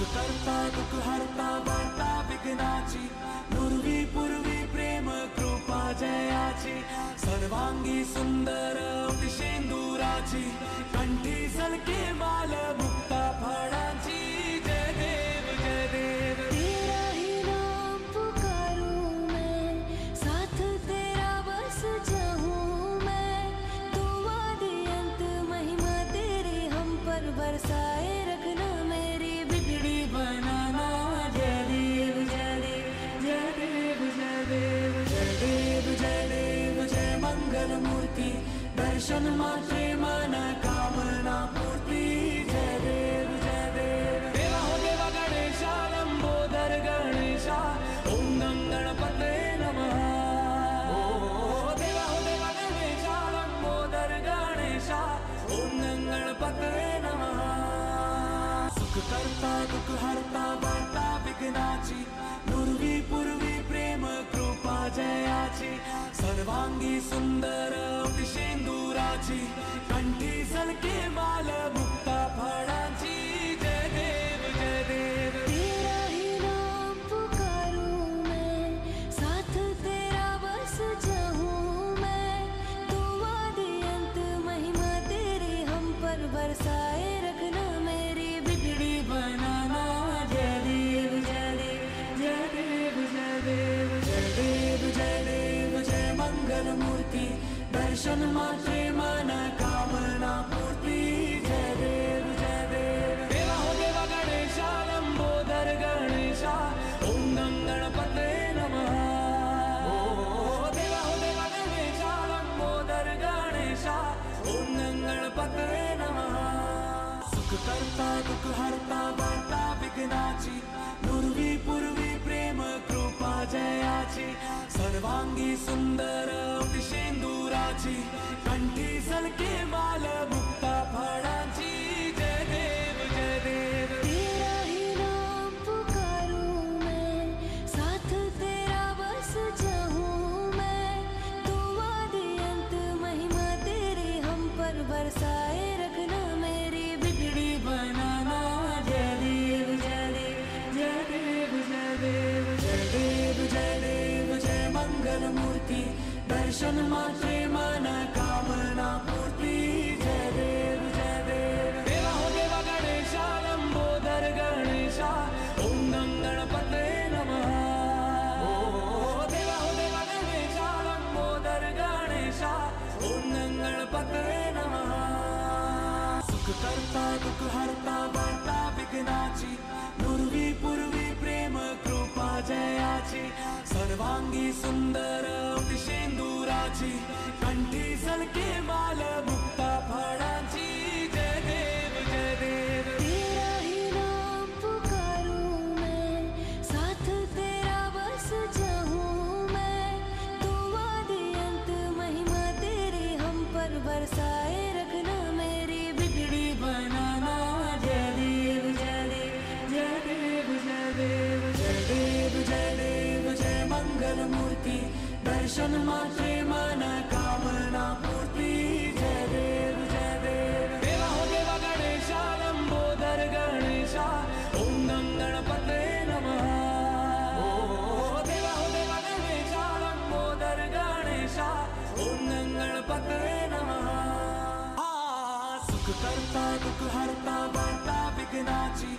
करता दुख हरता वार्ता विघ्नाची नुरवी पूर्वी प्रेम कृपा जयाची सर्वांगी सुंदर शेंदुराची कंठी सलके माल मुक्ता फळाची जय देव जय देव। तेरा ही नाम पुकारूं मैं, साथ तेरा बस जाऊं मैं। तू आदि अंत महिमा तेरी हम पर बरसाए रखना, मेरी बिगड़ी बनाना। जय देव जय देव जय देव जय देव जय देव जय देव जय मंगल मूर्ति दर्शन मात्रे मन कामना पूर्ति। जय देव जय देव। देवा हो देवा गणेशा लंबोदर गणेशा ओम नम गणपते नमः। ओ देवा हो देवा गणेशा लंबोदर गणेशा ओम नम गणपते नमः। सुख करता दुख हरता वार्ता विघ्नाची नुरवी पूर्वी प्रेम कृपा जयाची सर्वांगी सुंदर शेंदुराची कंठी सलके माल मुक्ता फळाची। जय देव जय देव। तेरा ही नाम पुकारूं मैं, साथ तेरा बस जाऊं मैं। तू आदि अंत महिमा तेरी हम पर बरसाए रखना, मेरी बिगड़ी बनाना। जय देव जय देव जय देव जय देव जय देव जय देव जय मंगल मूर्ति दर्शन मात्रे मन कामना पूर्ति। जय देव जय देव। देवा हो देवा गणेशा लंबोदर गणेशा ओम नम गणपते नमः। ओ देवा हो देवा गणेशा लंबोदर गणेशा ओम नम गणपते नमः। सुख करता दुख हरता वार्ता विघ्नाची नुरवी पूर्वी प्रेम कृपा जयाची सर्वांगी सुंदर शेंदुराची कंठी सलके माल मुक्ता फळाची। जय देव जय देव। तेरा ही नाम पुकारूं मैं, साथ तेरा बस जाऊं मैं। तू आदि अंत महिमा तेरी हम पर बरसाए रखना, मेरी बिगड़ी बनाना। जय देव जय देव जय देव जय देव जय देव जय देव जय मंगल मूर्ति दर्शन मात्रे मन कामना पूर्ति। जय देव जय देव। देवा हो देवा गणेशा लंबोदर गणेशा ओम नम गणपते नमः। ओ देवा हो देवा गणेशा लंबोदर गणेशा ओम नम गणपते नमः। सुख करता दुख हरता वार्ता विघ्नाची नुरवी पूर्वी प्रेम कृपा जयाची सर्वांगी सुंदर शेंदुराची कंठी सलके माल मुक्ता फळाची। जय देव जय देव। तेरा ही नाम पुकारूं मैं, साथ तेरा बस जाऊं मैं। तू आदि अंत महिमा तेरी हम पर बरसाए रखना, मेरी बिगड़ी बनाना। जय देव जय देव जय देव जय देव जय देव जय देव जय मंगल मूर्ति दर्शन मात्रे मन कामना पूर्ति। जय देव जय देव। देवा हो देवा गणेशा लंबोदर गणेशा ओम नम गणपते नमः। ओ देवा हो देवा गणेशा लंबोदर गणेशा ओम नम गणपते नमः। सुख करता दुख हरता वार्ता विघ्नाची नुरवी पूर्वी प्रेम कृपा जयाची सर्वांगी सुंदर शेंदुराची कंठी सलके माल मुक्ता फळाची। जय देव जय देव। देवा हो देवा गणेशा लंबोदर गणेशा ओम नम गणपते नमः। ओ देवा हो देवा गणेशा लंबोदर गणेशा ओम नम गणपते नमः। जय देव जय देव। देवा हो देवा गणेशा लंबोदर गणेशा ओम नम गणपते नमः। ओ देवा हो देवा गणेशा लंबोदर गणेशा ओम नम गणपते नमः। सुख करता दुख हरता वार्ता विघ्नाची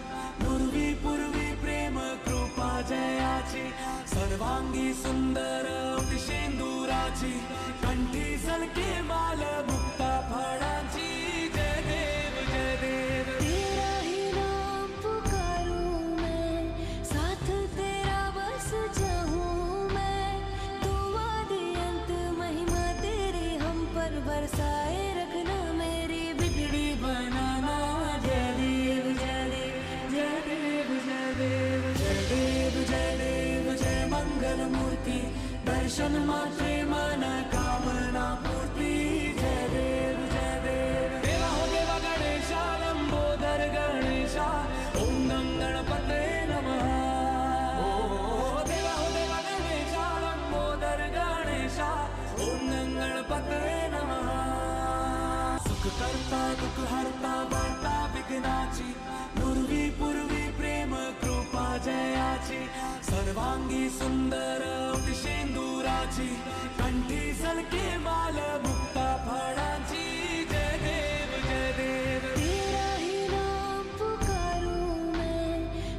नुरवी पूर्वी प्रेम कृपा जयाची सर्वांगी सुंदर शेंदुराची कंठी सलके माल मुक्ता फळाची। जय देव जय देव। तेरा ही नाम पुकारूं मैं, साथ तेरा बस जाऊं मैं। तू आदि अंत महिमा तेरी हम पर बरसाए रखना, मेरी बिगड़ी बनाना। जय देव जय देव जय देव जय देव जय देव जय देव जय मंगल मूर्ति दर्शन मात्रे मन कामना पूर्ति। सर्वांगी सुंदर शेंदुराची कंठी सलके माल मुक्ता फळाची जय देव जय देव तेरा ही नाम पुकारूं मैं,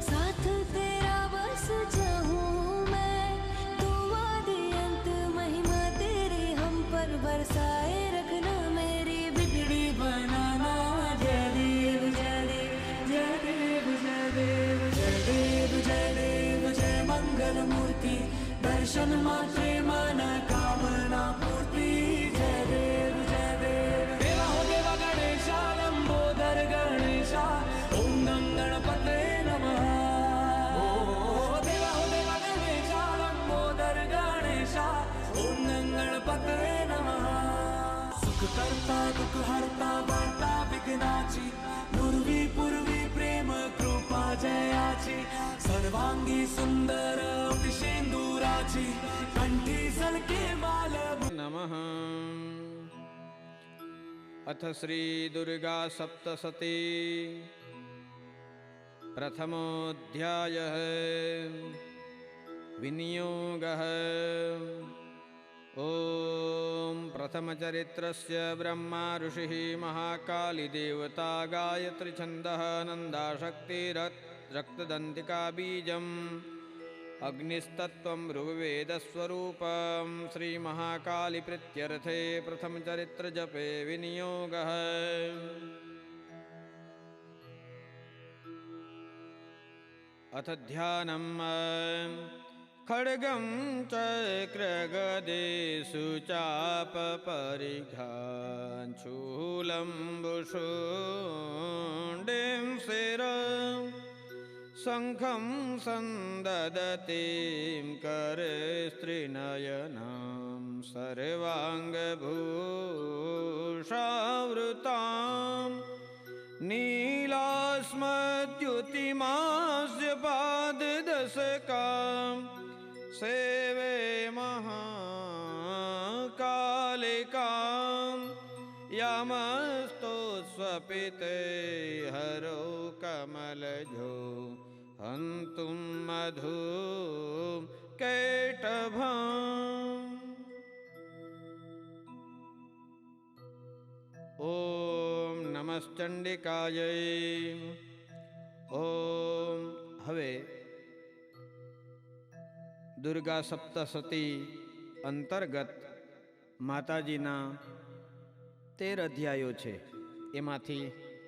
साथ तेरा बस जाऊं मैं। दुआ दी अंत महिमा तेरी हम पर बरसाए रखना, मेरी बिगड़ी बनाना जय देव जय देव जय देव जय देव जय देव जय देव जय मंगल मूर्ति दर्शन मात्रे मन कामना पूर्ति जय देव जय देव देवा हो देवा गणेशा लंबोदर गणेशा ओम गं गणपते नमः ओ देवा हो देवा गणेशा लंबोदर गणेशा ओम गं गणपते नमः सुख करता दुख हरता वार्ता विघ्नाची पूर्वी पूर्वी प्रेम कृपा जयाची सर्वांगी सुंदर शेंदुराची कंठी सलके माल नमः। अथ श्री दुर्गा सप्तशती प्रथमोऽध्यायः विनियोगः। ॐ प्रथमचरित्रस्य ब्रह्मा ऋषिः महाकाली देवता गायत्री छन्दः नन्दाशक्तिरक्तदन्तिका बीजम् अग्निस्तत्त्वं ऋग्वेदस्वरूपं श्रीमहाकालीप्रीत्यर्थे प्रथमचरित्रजपे विनियोगः। अथ ध्यानम् खड्गं चक्रगदेषु चापपरिघान् शूलम्बुशुण्डिं शिरं शङ्खं सन्ददतीं करस्त्रिनयनां सर्वाङ्गभूषावृतां नीलास्मद्युतिमास्य पाददशकां सेवे महाकालिकां यामस्तो स्वपिते हरो कमलजो हन्तुं मधु कैटभाम्। ઓમ નમશ્ચંડિકાય। ઓમ હવે દુર્ગા સપ્તશતી અંતર્ગત માતાજીના 13 અધ્યાયો છે, એમાંથી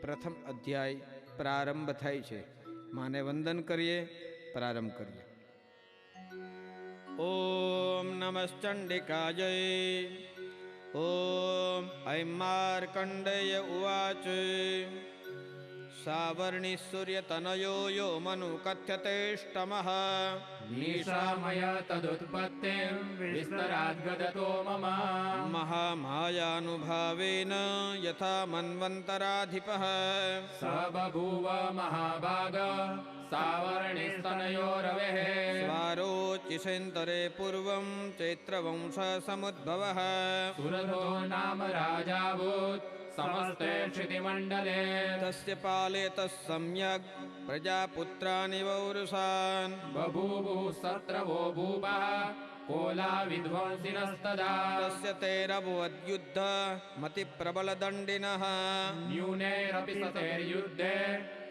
પ્રથમ અધ્યાય પ્રારંભ થાય છે। માને વંદન કરીએ, પ્રારંભ કરીએ। ઓમ નમશ્ચંડિકાય। ॐ ऐं मार्कण्डेय उवाच सावर्णिसूर्यतनयो यो मनु कथ्यतेष्टमः निशामय तदुत्पत्तिं विस्तराद्गदतो मम महामायानुभावेन यथा मन्वन्तराधिपः स बभूव महाभाग सावर्णिस्तनयो रवेः स्वारोचिषेन्तरे पूर्वं चैत्रवंशसमुद्भवः सुरथो नाम राजाभूत् समस्ते क्षितिमण्डले तस्य पालयतः सम्यक् प्रजापुत्राणि वौरुषान् बभूवुः सत्रवो भूपः कोला विध्वंसिनस्तदा तस्य तैरभवद्युद्ध मतिप्रबलदण्डिनः न्यूनैरपि सतैर्युद्धे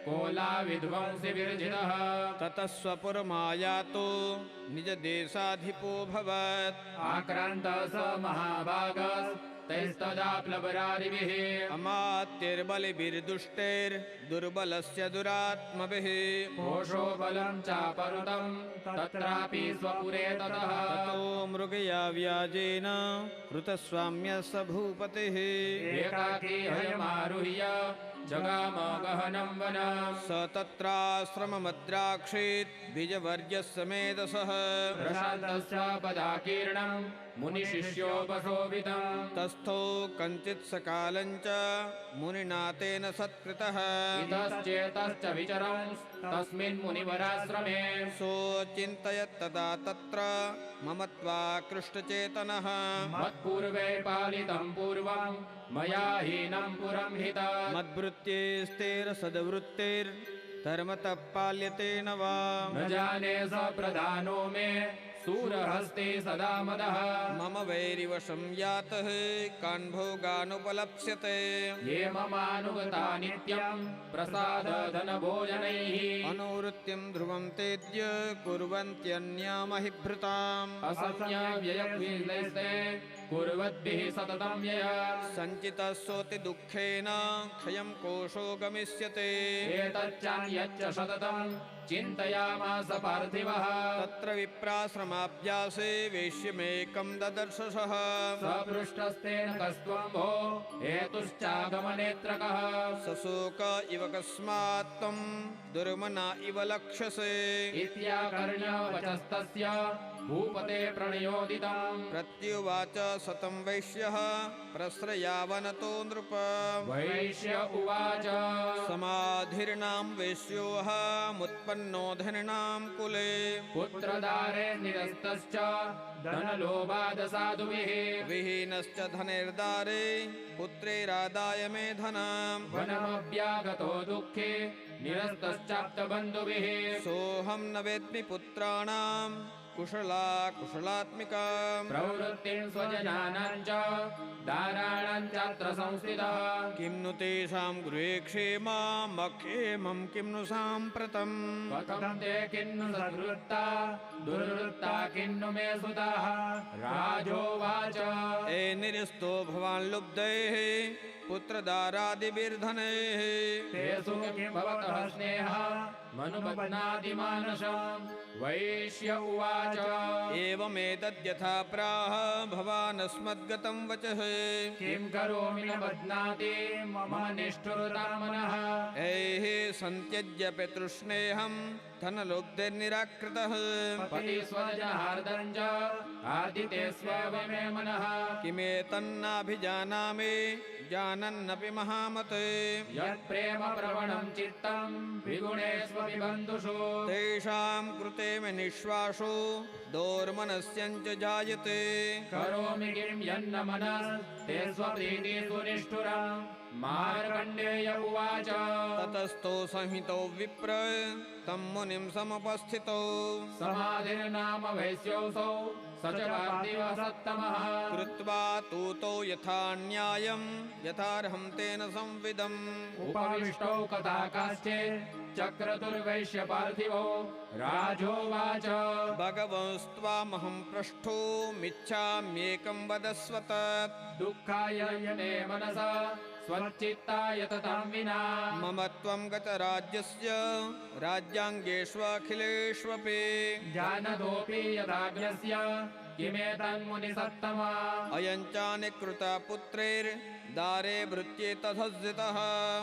कोला विध्वंसि विरजितः ततः स्वपुरमायातो निजदेशाधिपोऽभवत् आक्रान्तः स महाभागस्तैस्तदा प्लवरादिभिः अमात्यैर्बलिभिर्दुष्टैर्दुर्बलस्य दुरात्मभिः घोषो बलं चापरुतं तत्रापि स्वपुरे ततः ततो मृगया व्याजेन ऋतस्वाम्यः स भूपतिः एकाकी हयमारुह्य जगाम गहनं वनं स तत्राश्रममद्राक्षीत् द्विजवर्यस्य मेधसः प्रशान्तश्च पदाकीर्णं मुनिशिष्योपशोभितं तस्थो कञ्चित् सकालञ्च मुनिना तेन सत्कृतः इतश्चेतश्च विचरं तस्मिन् मुनिवराश्रमे सोचिन्तयत् तदा तत्र ममत्वाकृष्टचेतनः मत्पूर्वे पालितं पूर्वं मया हीनं पुरं हित मद्वृत्तेस्तेरसद्वृत्तेर् धर्मतः पाल्यते न वा न जाने स प्रधानो मे सूरहस्ते सदा मदः मम वैरिवशं यातः कान् भोगानुपलप्स्यते ये ममानुगता नित्यं प्रसादधनभोजनैः अनुवृत्तिं ध्रुवं तेद्य कुर्वन्त्यन्यामहिभृताम् असंज्ञाव्ययक्विलैस्ते कुर्वद्भिः सततं व्यय सञ्चितस्सोति दुःखेन क्षयं कोशो गमिष्यते एतच्चान्यच्च सततं चिन्तयामास पार्थिवः तत्र विप्राश्रमाभ्यासे वेश्यमेकं ददर्शसः सपृष्टस्तेन कस्त्वं भो हेतुश्चागमनेत्रकः सशोक इव कस्मात् त्वं दुर्मना इव लक्ष्यसे इत्याकर्ण्य वचस्तस्य भूपते प्रणयोदितम् प्रत्युवाच सतं वैश्यः प्रस्रयावनतो नृप वैश्य उवाच समाधिर्नां वैश्योऽहमुत्पन्नो धनिनां कुले पुत्रदारे निरस्तश्च धनलोभादसाधुभिः विहीनश्च धनिर्दारे पुत्रैरादाय मे धनम् वनमव्यागतो दुःखे निरस्तश्चाप्तबन्धुभिः सोऽहं न वेद्मि पुत्राणां कुशलात्मिकाम् प्रवृत्तिं स्वजनानां च दाराणां चात्र संस्थितः किं नु तेषां गृहे क्षेमं किं नु साम्प्रतम् कथं ते किन्नु सद्वृत्ता दुर्वृत्ता किन्नु मे सुताः राजोवाच ए निरस्तो भवान् लुब्धैः पुत्रदारादिभिर्धनैः तेषु किं भवतः स्नेहः मनुबध्नादिमानसम् वैश्य उवाच एवमेतद्यथा प्राह भवानस्मद्गतं वचः किं करोमि न बध्नाति मम निष्ठुरता मनः ऐः सन्त्यज्य पितृस्नेहं धनलुब्धिर्निराकृतः पतिस्वजहार्दं च आदिते स्वमे मनः किमेतन्नाभिजानामि जानन्नपि महामते यत्प्रेम प्रवणं चित्तं विगुणेष्वपि बन्धुषु तेषां कृते मे निःश्वासो दोर्मनस्यञ्च जायते करोमि किं यन्न मनस्ते स्वप्रीतिषु निष्ठुरम् मार्कण्डेय उवाच ततस्थो संहितो विप्र तं मुनिं समुपस्थितौ समाधिर्नाम वैश्योऽसौ स च पार्थिवः सत्तमः कृत्वा तूतो यथा न्यायं यथार्हं तेन संविदम् उपविष्टौ कथाकाश्चित् चक्रतुर्वैश्य पार्थिवो राजोवाच भगवंस्त्वामहं पृष्ठोमिच्छाम्येकं वदस्व तत् दुःखाय मे मनसा स्वच्चित्ताय ततां विना मम त्वं गतराज्यस्य राज्याङ्गेष्वखिलेष्वपि जानतोऽपि यथाज्ञस्य किमेतन्मुनिसत्तमा अयं चानिकृता पुत्रैर्दारे भृत्ये तथजितः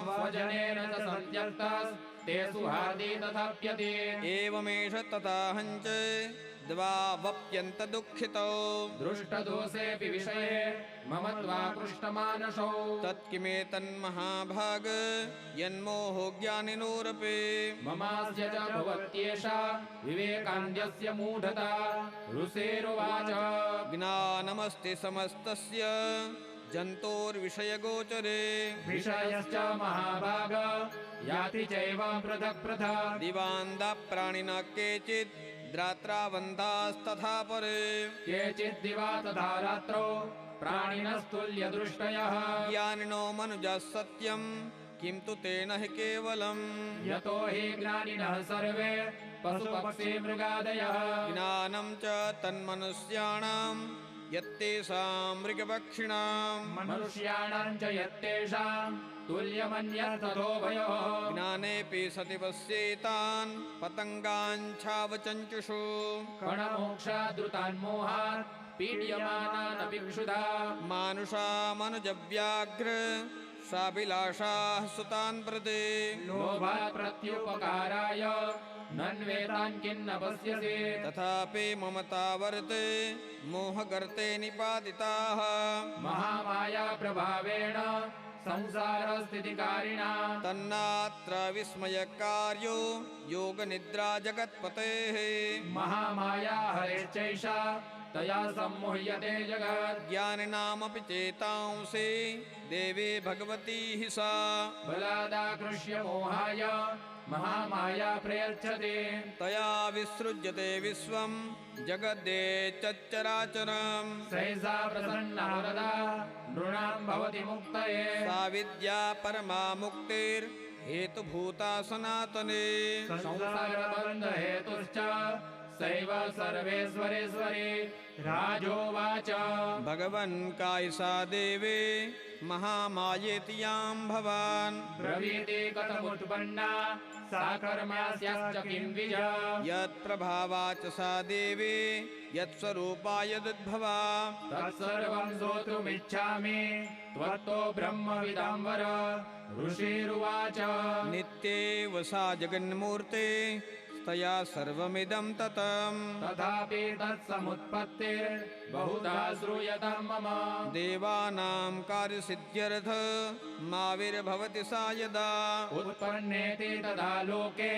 स्वजनेन च सन्त्यक्तस्ते सुहार्दी तथाप्यति एवमेष तथाहञ्च द्वावप्यन्तदुःखितौ दृष्टदोषेऽपि विषये मम त्वाकृष्टमानसौ तत्किमेतन्महाभाग यन्मोहो ज्ञानिनोरपि ममास्य च भवत्येषा विवेकान्यस्य मूढता ऋषेरुवाच ज्ञानमस्ति समस्तस्य जन्तोर्विषयगोचरे विषयश्च महाभाग याति चैव पृथक् पृथक् दिवान्दा प्राणिनः केचित् द्रात्रावन्तास्तथा परे केचिद्दिवा तथा रात्रौ प्राणिनस्तुल्यदृष्टयः ज्ञानिनो मनुजः सत्यं किं तु तेन हि केवलम् यतो हि ज्ञानिनः सर्वे पशुपक्षी मृगादयः ज्ञानं च तन्मनुष्याणां यत्तेषां मृगपक्षिणां मनुष्याणां च यत्तेषां तुल्यमन्यस्तथोभयोः ज्ञानेऽपि सति पश्येतान् पतङ्गाञ्छावचञ्चुषु कणमोक्षाद्रुतान्मोहात् पीड्यमानानपि क्षुधा मानुषामनुजव्याघ्र साभिलाषाः सुतान् प्रति लोभात् प्रत्युपकाराय नन्वेतान् किन्न पश्यसि तथापि ममता वर्ते मोहगर्ते निपातिताः महामाया प्रभावेण संसारस्थितिकारिणा तन्नात्र विस्मयकार्यो योगनिद्रा जगत्पतेः महामाया हरेश्चैषा तया सम्मुह्यते जगत् ज्ञानिनामपि चेतांसि देवी भगवती हि सा बलादाकृष्य मोहाय महामाया प्रयच्छति तया विसृज्यते विश्वं जगद्देचराचरम् सैषा प्रसन्ना वरदा नृणां भवति मुक्तये सा विद्या परमा मुक्तिर्हेतुभूता सनातने संसारबन्धहेतुश्च सैव सर्वेश्वरेश्वरी राजोवाच भगवन् कायसा देवे महामायेति यां भवान् ब्रवीति कथमुत्पन्ना सा कर्मास्याश्च किं विज यत्प्रभावा च सा देवी यत्स्वरूपा यदुद्भवा तत्सर्वं श्रोतुमिच्छामि त्वत्तो ब्रह्मविदां वर ऋषिरुवाच नित्येव सा जगन्मूर्ते तया सर्वमिदं ततम् तथापि तत्समुत्पत्तिर्बहुधा श्रूयतां मम देवानां कार्यसिद्ध्यर्थ माविर्भवति सा यदा उत्पन्नेति तदा लोके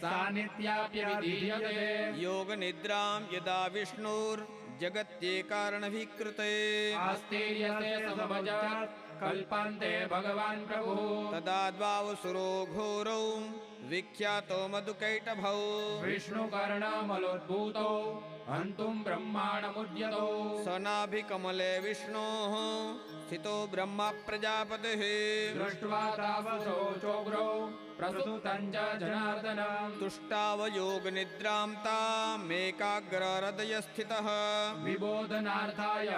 सा नित्याप्यभिधीयते योगनिद्रां यदा विष्णुर्जगत्ये कारणभिकृते आस्तीर्यते समभजत् कल्पान्ते भगवान् प्रभुः तदा द्वावसुरो घोरौ विख्यातो मधुकैटभौ विष्णुकर्णमलोद्भूतौ हन्तुं ब्रह्माणमुद्यतौ स नाभिकमले विष्णोः स्थितो ब्रह्मा प्रजापतिः दृष्ट्वा तावसो चोग्रौ प्रसूतं च जनार्दनं तुष्टावयोगनिद्रां तामेकाग्रहृदयस्थितः विबोधनार्थाय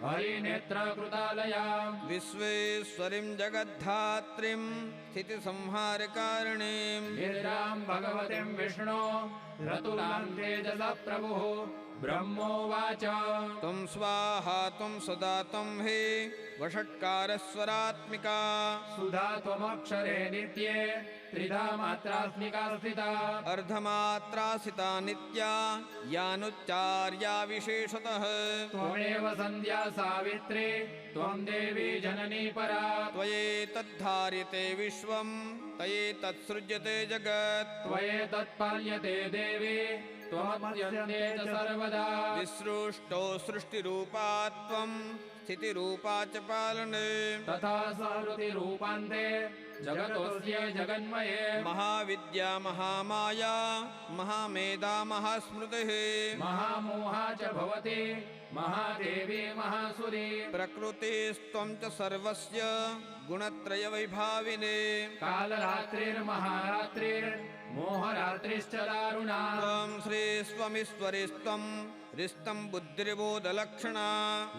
हरिनेत्रकृतालयां विश्वेश्वरीं जगद्धात्रीं स्थितिसंहारकारिणीं निद्रां भगवतीं विष्णो रतुलां तेजसः प्रभुः ब्रह्मोवाच त्वं स्वाहा त्वं सदा त्वं हि वषट्कारस्वरात्मिका सुधा त्वमक्षरे नित्ये त्रिधा मात्रात्मिका स्थिता अर्धमात्रासिता नित्या यानुच्चार्या विशेषतः त्वमेव सन्ध्या सावित्री त्वं देवी जननी परा त्वयेतद्धार्यते विश्वं तयेतत्सृज्यते जगत् त्वयेतत्पाल्यते देवी त्वमत्यन्ते च सर्वदा विसृष्टो सृष्टिरूपा त्वं स्थितिरूपा च पालने तथा संहृतिरूपान्ते जगतोऽस्य जगन्मये महाविद्या महामाया महामेधा महास्मृतिः महामोहा च भवति महादेवी महासुरी प्रकृतिस्त्वं च सर्वस्य गुणत्रयवैभाविने कालरात्रिर्महारात्रिर्मोहरात्रिश्च दारुणा त्वं श्रीस्वमीश्वरीस्त्वं रिस्तं बुद्धिर्बोधलक्षणा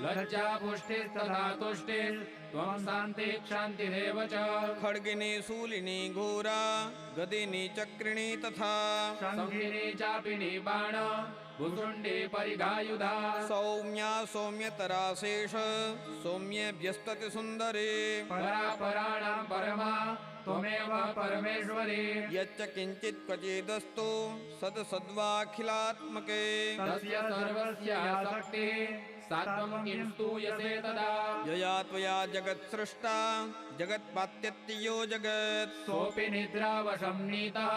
लज्जा पुष्टिस्तथा तुष्टिस्त्वं शान्तिः क्षान्तिरेव च खड्गिनी शूलिनी घोरा गदिनी चक्रिणी तथा शङ्खिनी चापिनी बाण भुसुण्डी परिघायुधा सौम्या सौम्यतरा शेष सौम्येभ्यस्तति सुन्दरी परापराणां परमा त्वमेव परमेश्वरी यच्च किञ्चित् क्वचिदस्तु सद्सद्वाखिलात्मके तस्य सर्वस्य शक्तिः सात्वं किं स्तूयसे तदा यया त्वया जगत्सृष्टा जगत्पात्यत्यो जगत् सोऽपि निद्रावशं नीतः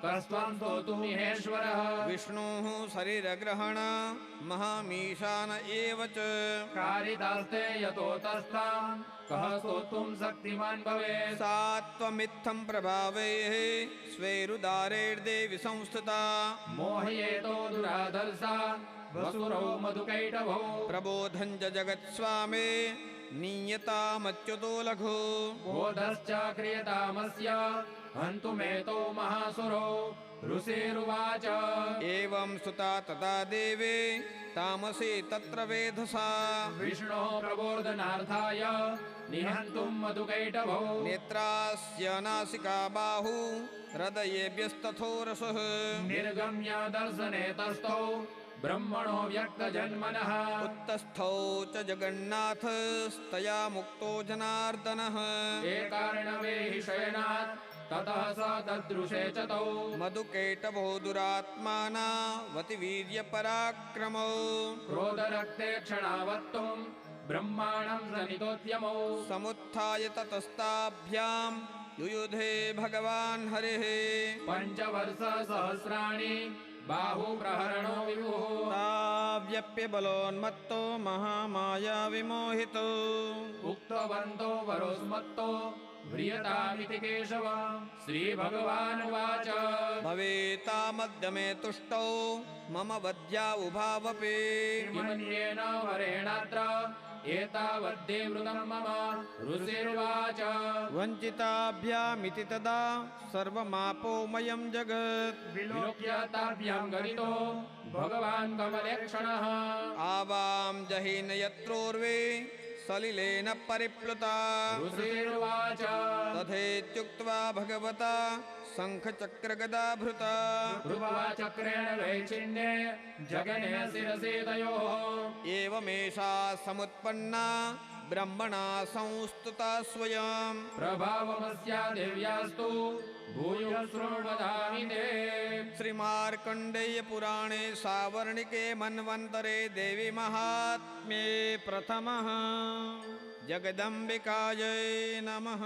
कस्त्वं स्तोतुमिहेश्वरः विष्णुः शरीरग्रहण महामीशान एव च कारितास्ते यतो तस्तां कः स्तोतुं शक्तिमान् भवेत् सा त्वमित्थं प्रभावैः स्वैरुदारैर्देवि संस्थिता मोहयेतो दुराधर्षा वसुरौ मधुकैटभौ प्रबोधं च जगत्स्वामे नीयतामच्युतो लघु बोधश्च क्रियतामस्य हन्तुमेतो महासुरो ऋषिरुवाच एवं सुता तथा देवे तामसी तत्र वेधसा विष्णोः प्रबोधनार्थाय निहन्तुं मधुकैटभौ नेत्रास्य नासिका बाहु हृदयेभ्यस्तथोरसः निर्गम्य दर्शने तस्थौ ब्रह्मणो व्यक्तजन्मनः उत्तस्थौ च जगन्नाथस्तया मुक्तो जनार्दनः एकार्णवे हि शयनात् ततः स तदृशे च तौ मधुकैटभो दुरात्मानावतिवीर्यपराक्रमौ क्रोधरक्ते क्षणावत्तुं ब्रह्माणं सनितोद्यमौ समुत्थाय ततस्ताभ्यां युयुधे भगवान् हरिः पञ्चवर्षसहस्राणि बाहुप्रहरणो विभुः ताव्यप्य बलोन्मत्तो महामाया विमोहितो उक्तवन्तो वरोस्मत्तो व्रियतामिति केशव श्रीभगवानुवाच भवेतामद्य मे तुष्टौ मम वद्या उभावपि किमन्येन वरेणात्र एतावद्देवृतं मम ऋषिर्वाच वञ्चिताभ्यामिति तदा सर्वमापोमयं जगत् विलोक्य ताभ्यां गदितो भगवान् कमलेक्षणः आवां जहीन यत्रोर्वे सलिलेन परिप्लुता ऋषिर्वाच तथेत्युक्त्वा भगवता शङ्खचक्रगदाभृता ध्रुवचक्रेण वैचिन्ये जगने शिरसि तयोः एवमेषा समुत्पन्ना ब्रह्मणा संस्तुता स्वयं प्रभावमस्या देव्यास्तु भूयो शृण्वदामि ते श्रीमार्कण्डेय पुराणे सावर्णिके मन्वन्तरे देवी महात्म्ये प्रथमः जगदम्बिकायै नमः।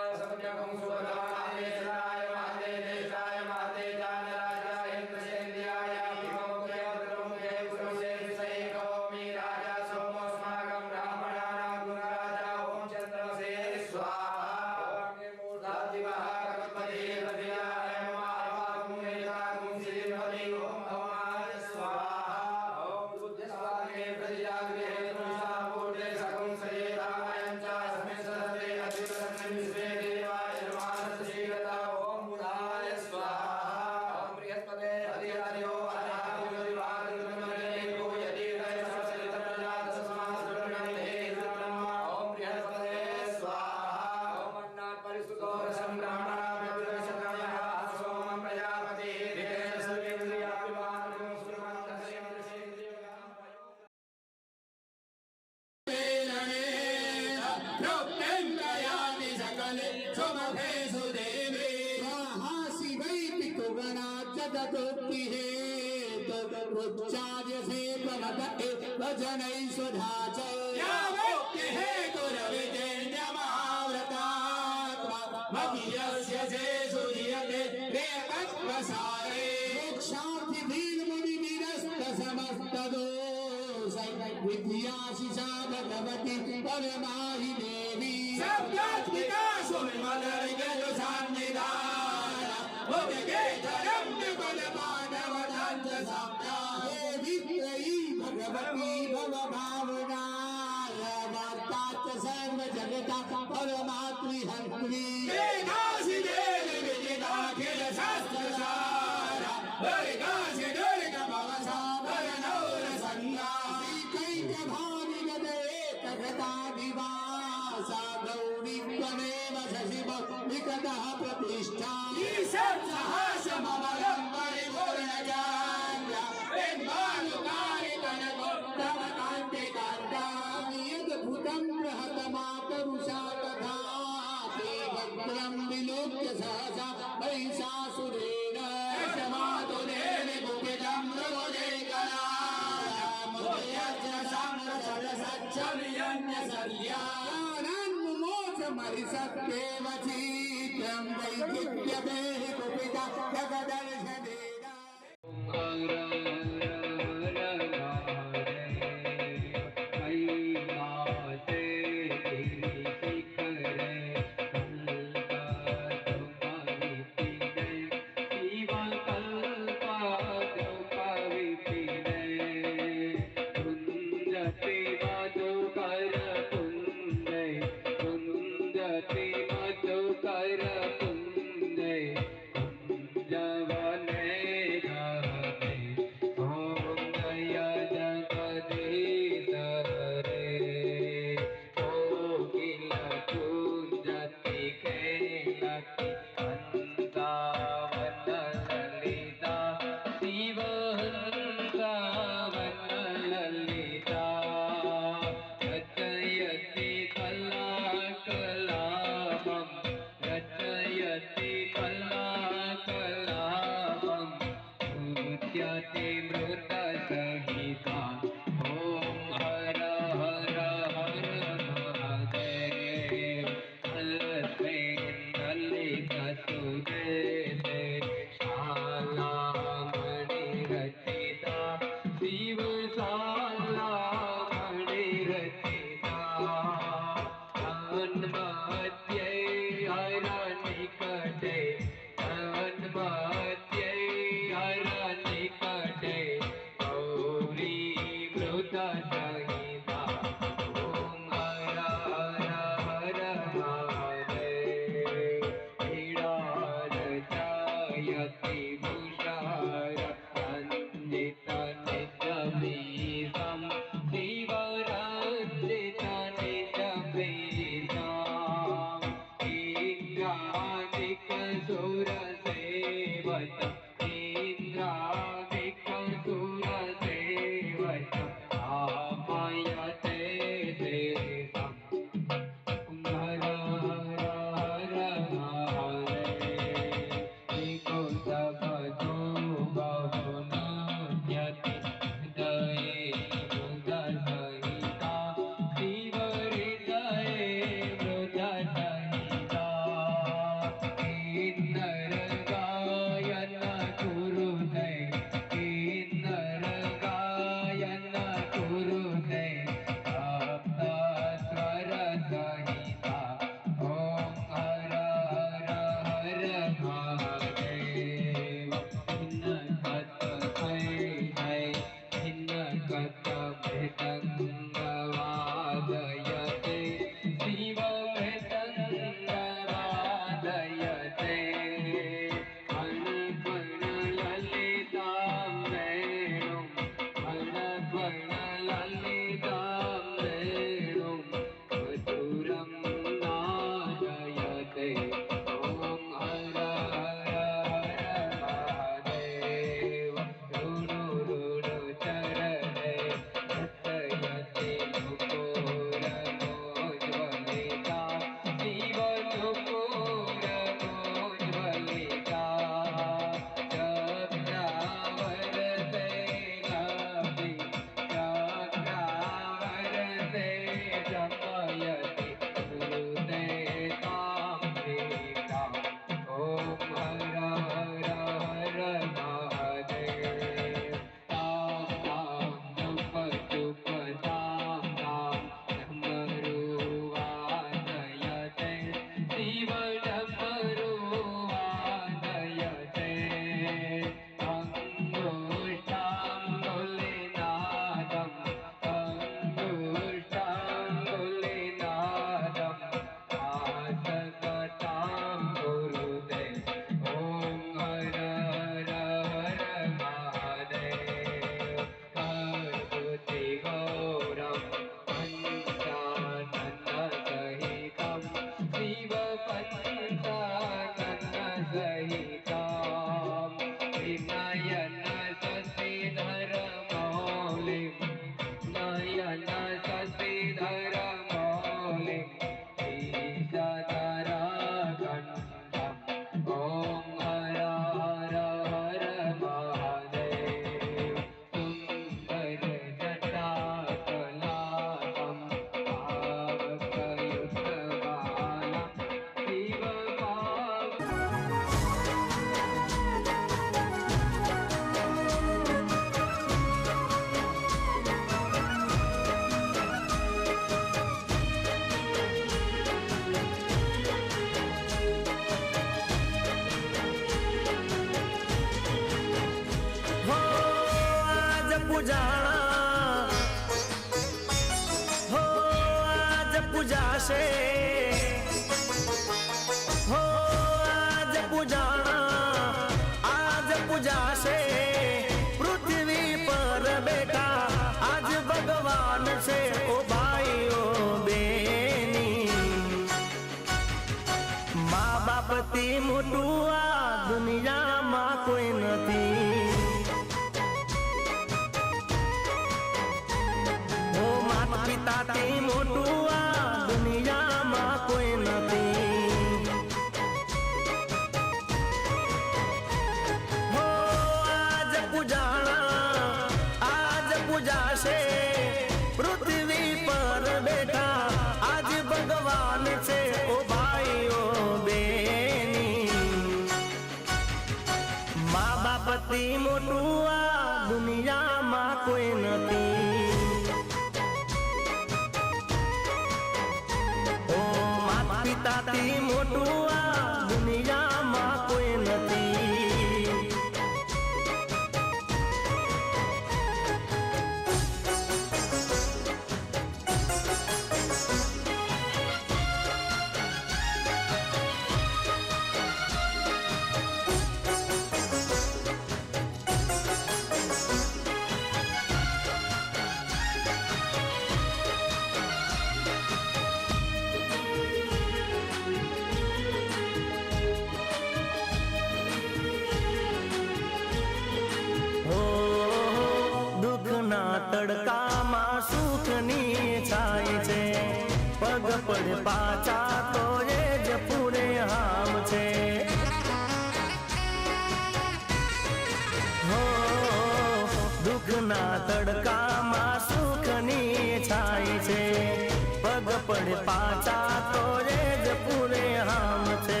પડે પાછા તો રે જ પૂરે હામ છે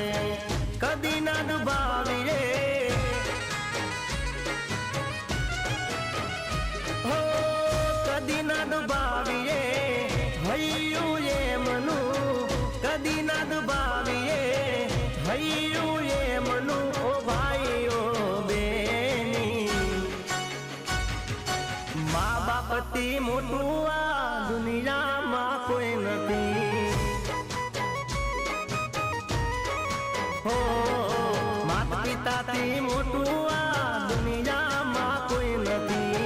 કદી ના ડુબાવી રે હો કદી ના ડુબાવી રે હૈયું એમનું કદી ના ડુબાવી રે હૈયું એમનું ઓ ભાઈઓ બેની મા બાપથી મોટું આ દુનિયામાં કોઈ નથી હો માતા પિતાથી મોટું આ દુનિયામાં કોઈ નથી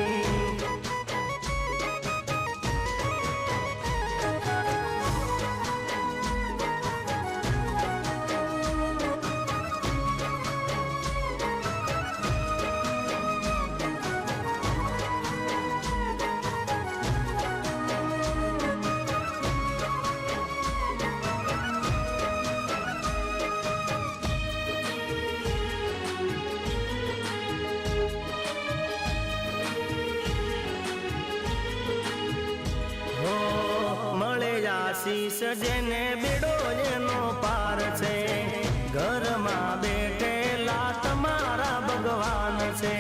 આશીષ જેને બેડો એનો પાર છે ઘરમાં બેઠેલા તમારા ભગવાન છે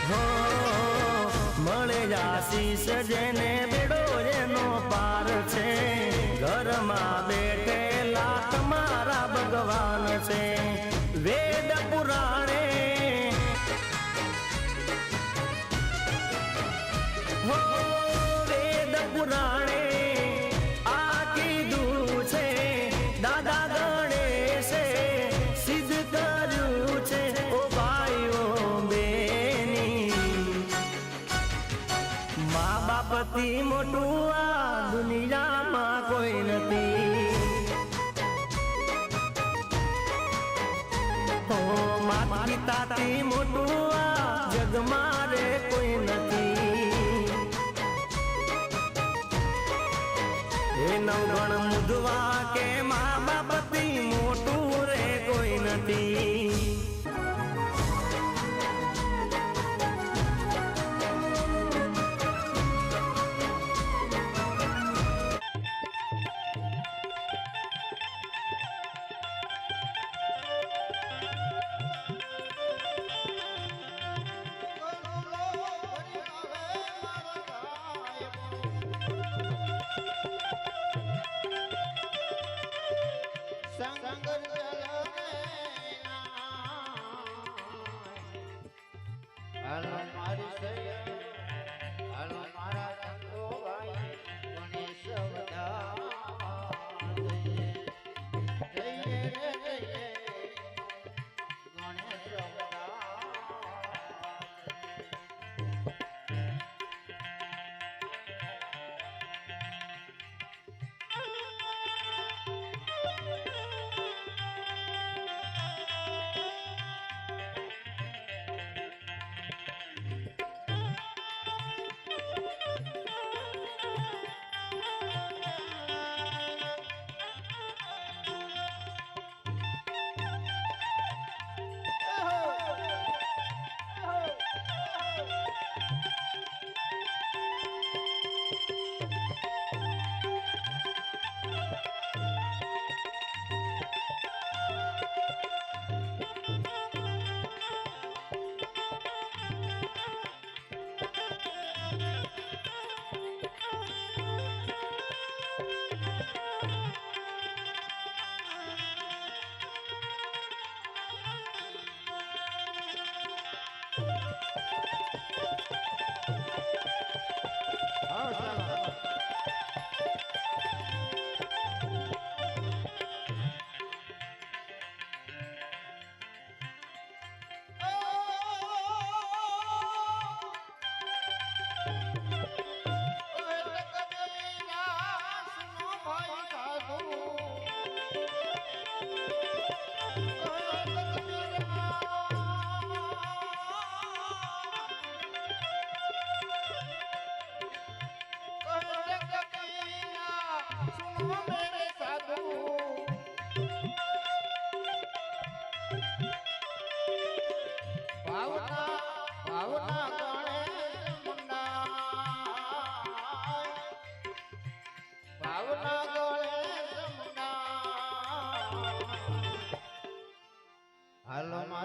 હો મળે આશીષ જેને બેડો એનો પાર છે ઘરમાં બેઠેલા તમારા ભગવાન છે વેદ પુરાણે હો વેદ પુરાણે આ કીધું છે દાદા ગણેશે સિદ્ધ કર્યું છે ઓ ભાઈઓ બેની મા બાપથી મોટું આ દુનિયામાં કોઈ નથી હો માતા પિતાથી મોટું આ જગમાં રે કોઈ નથી એ નવગણ મુદવા કે મા બાપથી મોટું રે કોઈ નથી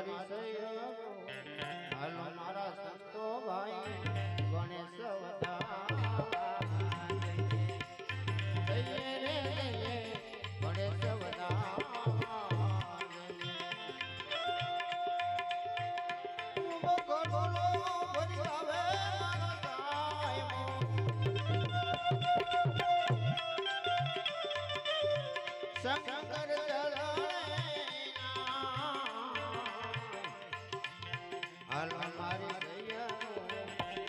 મારી સૈયો હાલો મારા સંતો ભાઈ ગણેશ વધાવા જઈએ રે જઈએ ગણેશ વધાવા બકોલો ભરી આવે શંકર હાલ મારી સૈયા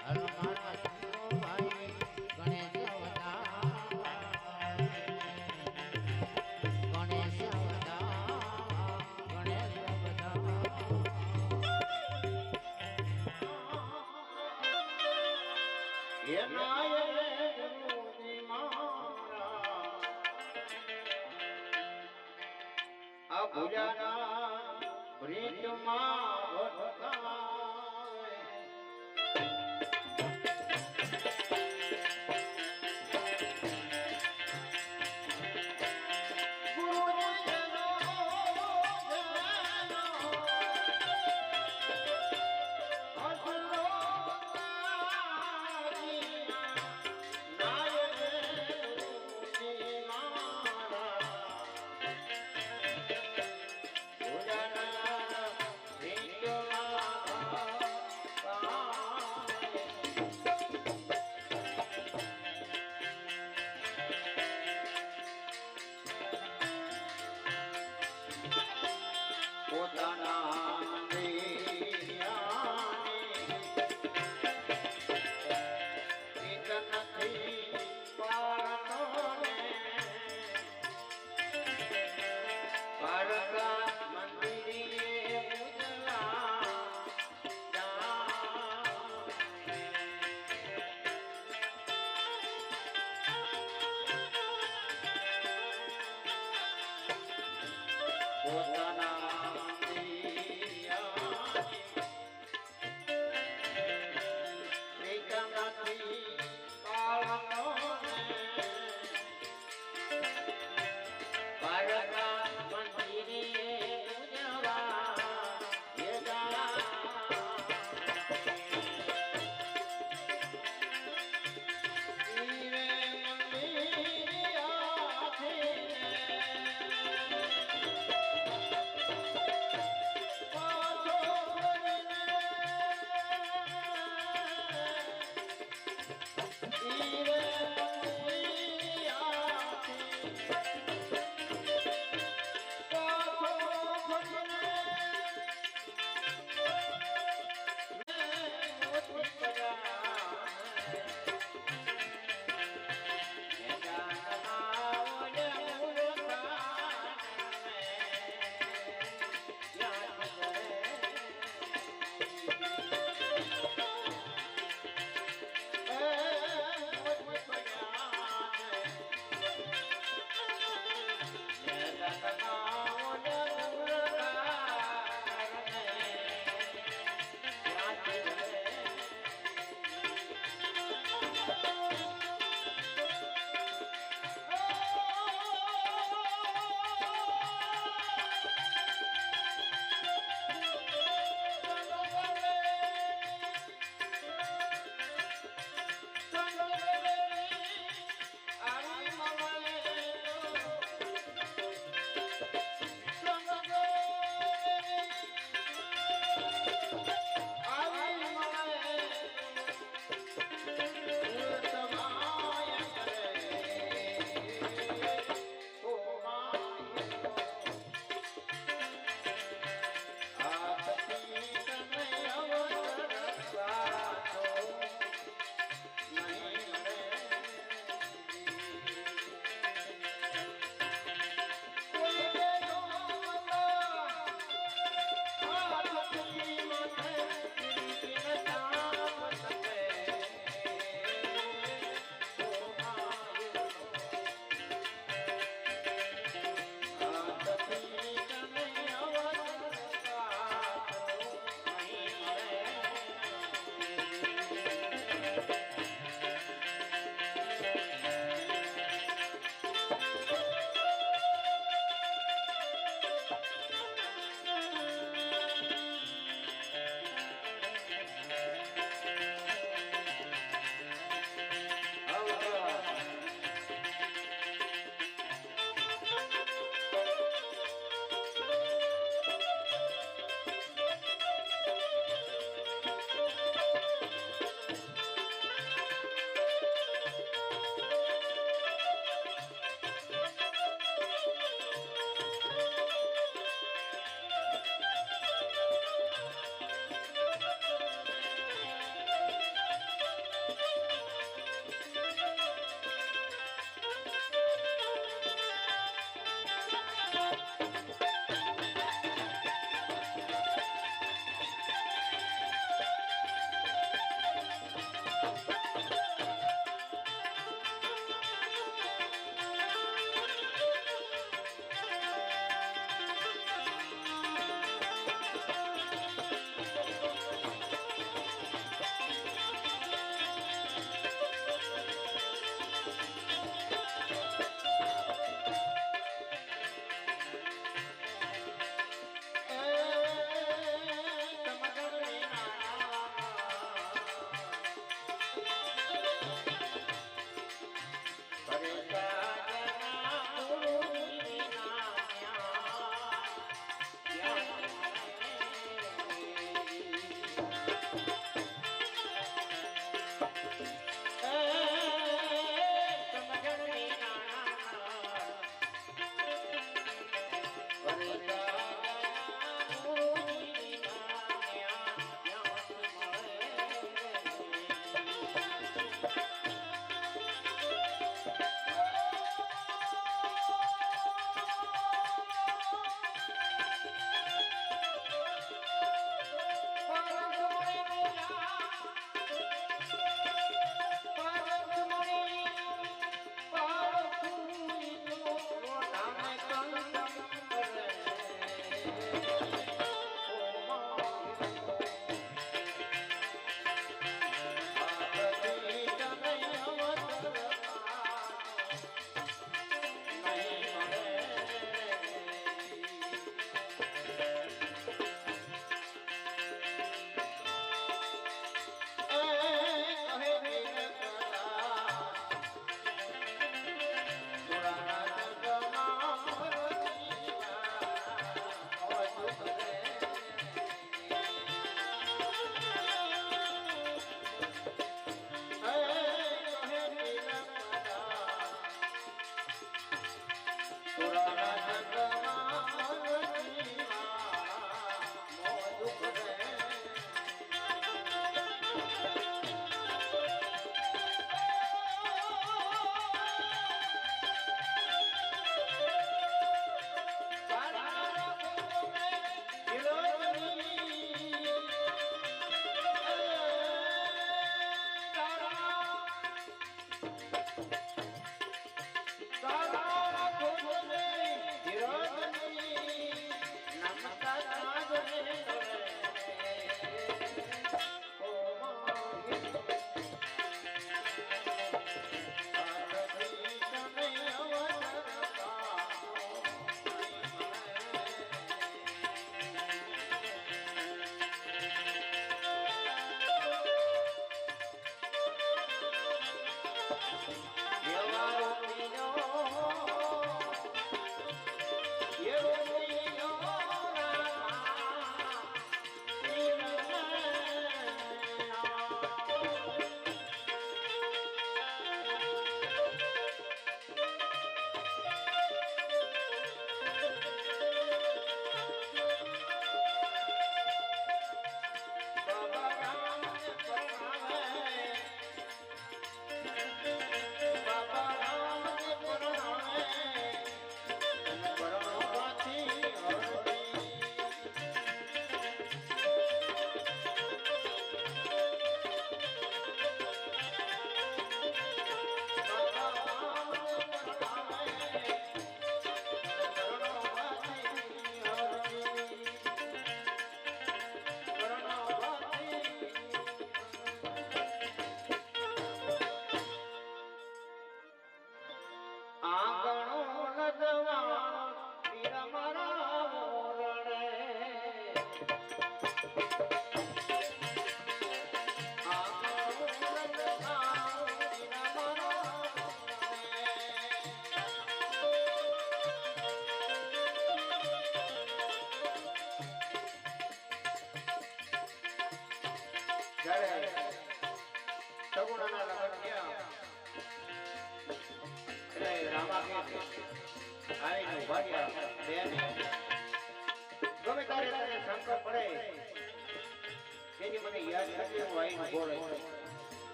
હાલ મારા સંતો ભાઈ ગણેશ વધાવા ગણેશ વધાવા ગણેશ વધાવા એ નાયક ગુરુજી મારા આ ભુજાના બ્રિજમાં ભટકાય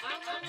I'm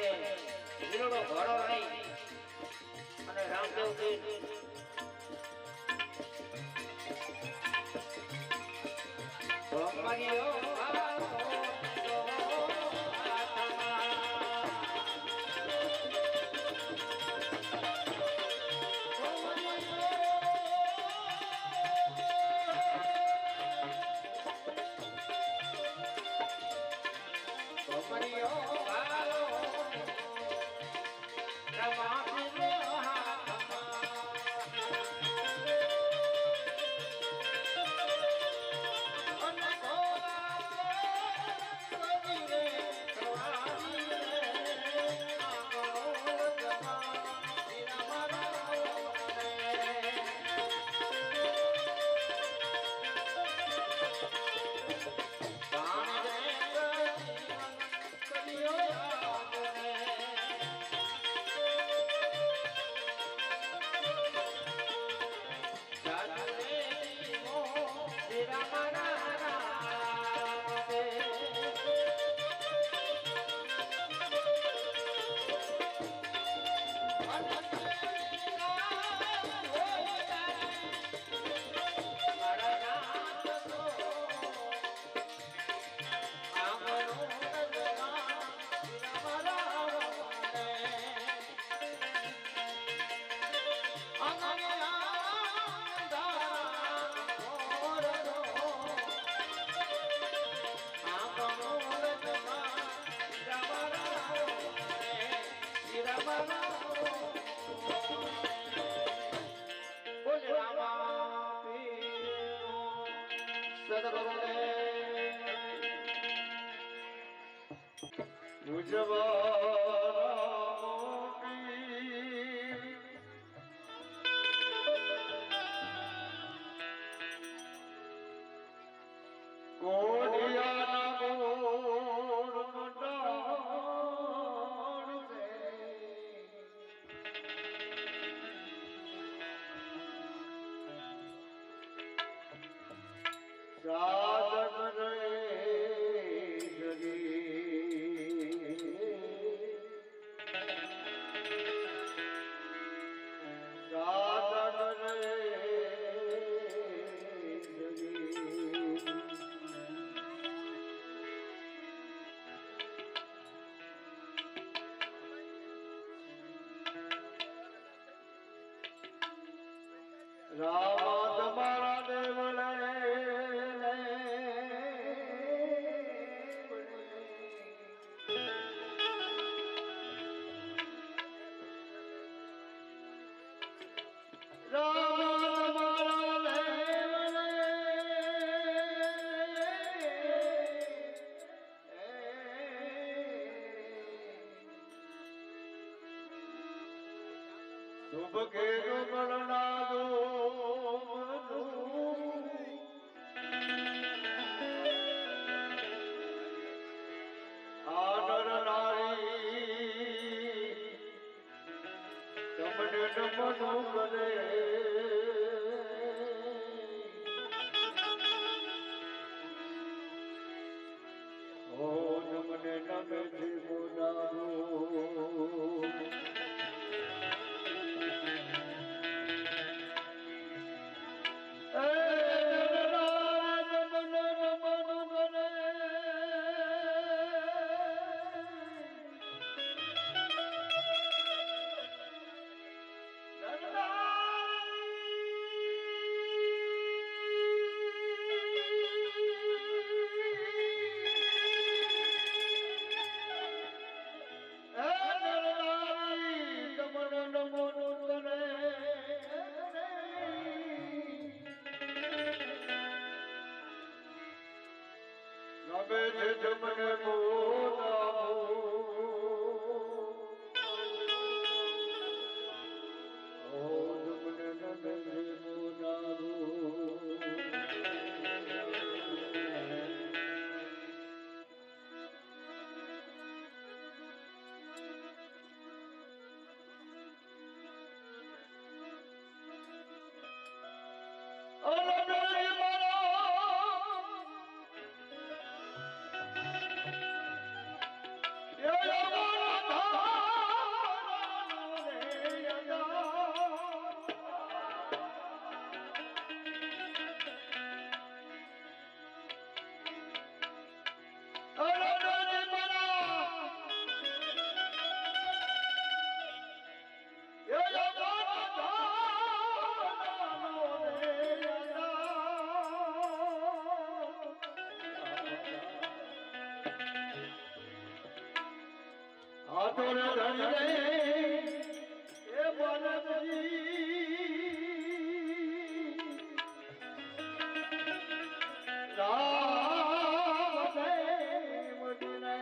લીલો ઘોડો લઈ અને રામદેવ પીર ભમરીઓ રામ તમારા દેવળે શુભ કે ગણના દો આદર નારી તમને નમન કરે ઓ નમને નમે જીવો નારો આતોર ધન રે એ બલજી રામ દેવ દિને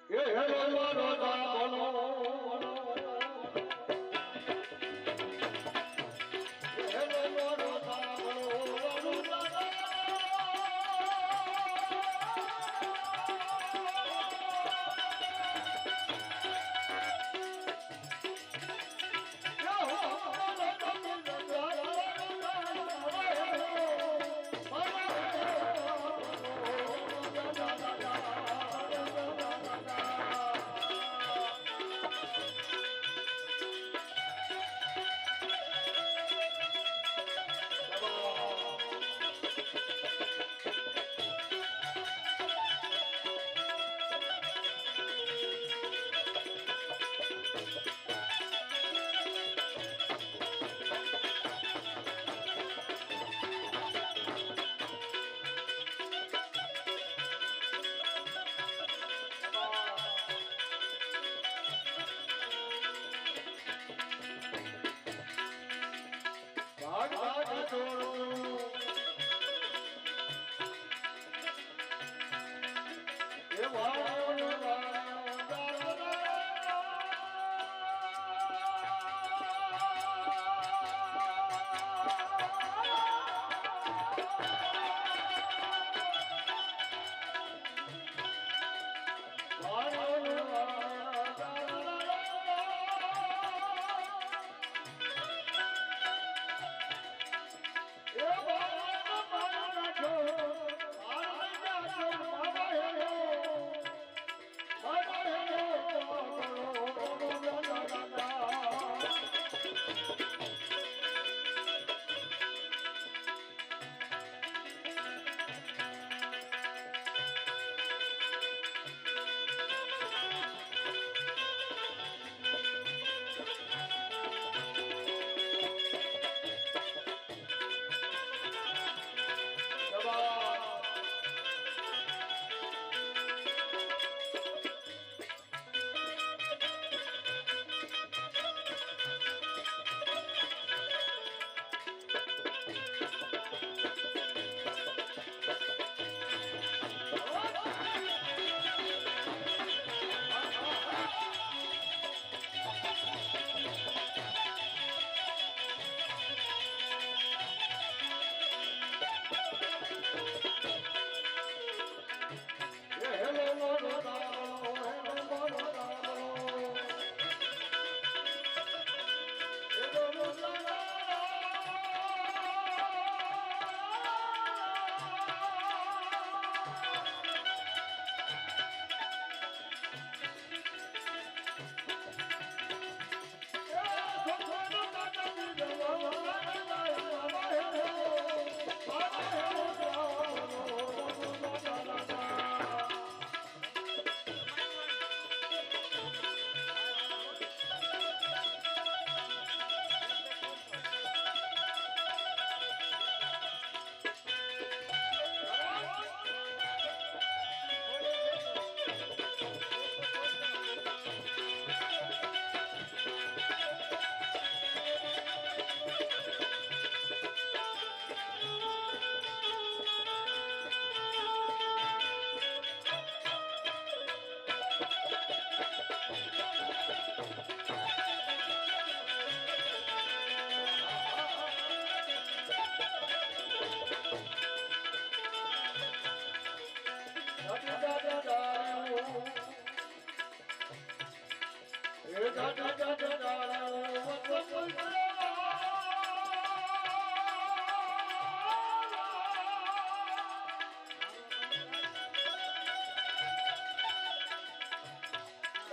એ હેલો મારો સાંભળો હેલો મારો સાંભળો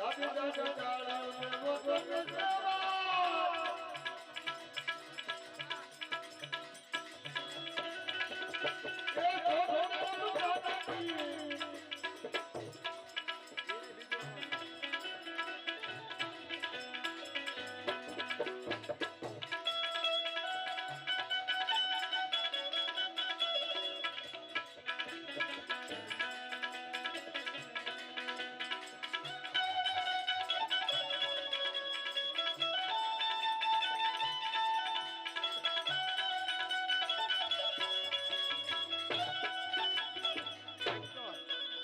da da da da da